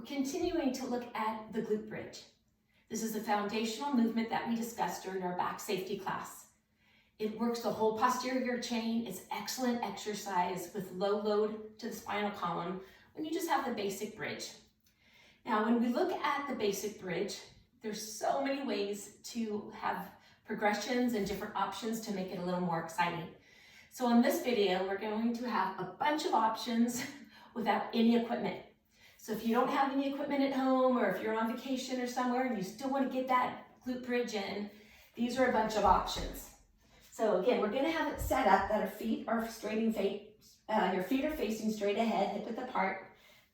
continuing to look at the glute bridge. This is a foundational movement that we discussed during our back safety class. It works the whole posterior chain. It's excellent exercise with low load to the spinal column when you just have the basic bridge. Now, when we look at the basic bridge, there's so many ways to have progressions and different options to make it a little more exciting. So in this video, we're going to have a bunch of options without any equipment. So if you don't have any equipment at home, or if you're on vacation or somewhere and you still want to get that glute bridge in, these are a bunch of options. So again, we're going to have it set up that our feet are your feet are facing straight ahead, hip width apart.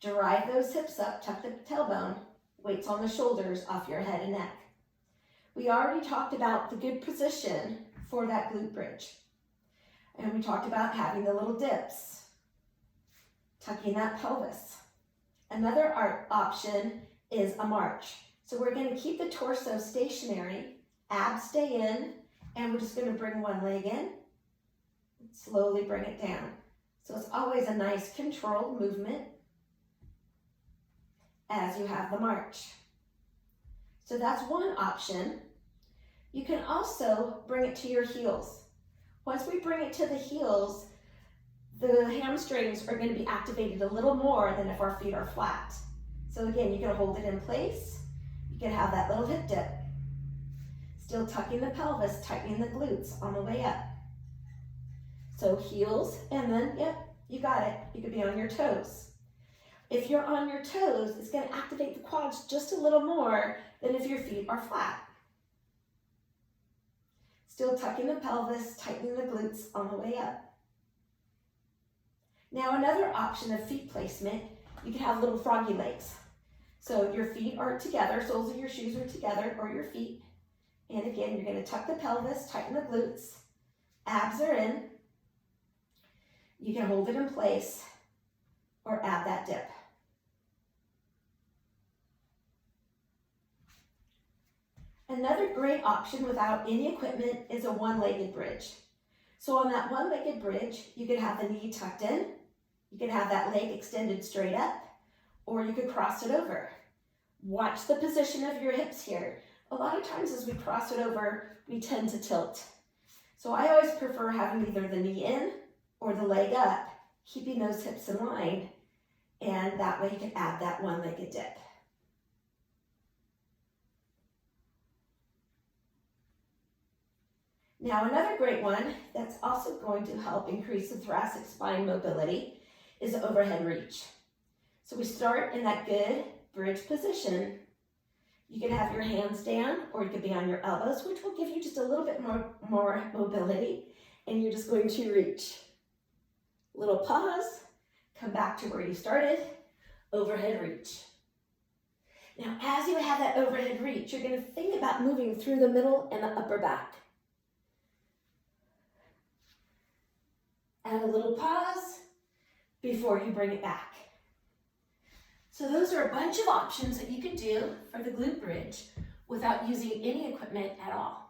Drive those hips up, tuck the tailbone, weights on the shoulders off your head and neck. We already talked about the good position for that glute bridge. And we talked about having the little dips, tucking that pelvis. Another option is a march. So we're going to keep the torso stationary, abs stay in, and we're just going to bring one leg in, slowly bring it down. So it's always a nice controlled movement as you have the march. So that's one option. You can also bring it to your heels. Once we bring it to the heels, the hamstrings are going to be activated a little more than if our feet are flat. So again, you can hold it in place. You can have that little hip dip. Still tucking the pelvis, tightening the glutes on the way up. So heels, and then, yep, you got it. You could be on your toes. If you're on your toes, it's going to activate the quads just a little more than if your feet are flat. Still tucking the pelvis, tightening the glutes on the way up. Now another option of feet placement, you can have little froggy legs. So your feet are together, soles of your shoes are together, or your feet. And again, you're going to tuck the pelvis, tighten the glutes, abs are in. You can hold it in place or add that dip. Another great option without any equipment is a one-legged bridge. So on that one-legged bridge, you could have the knee tucked in, you could have that leg extended straight up, or you could cross it over. Watch the position of your hips here. A lot of times as we cross it over, we tend to tilt. So I always prefer having either the knee in or the leg up, keeping those hips in line, and that way you can add that one-legged dip. Now another great one that's also going to help increase the thoracic spine mobility is the overhead reach. So we start in that good bridge position. You can have your hands down, or you could be on your elbows, which will give you just a little bit more mobility, and you're just going to reach. Little pause, come back to where you started, overhead reach. Now as you have that overhead reach, you're going to think about moving through the middle and the upper back. Add a little pause before you bring it back. So those are a bunch of options that you can do for the glute bridge without using any equipment at all.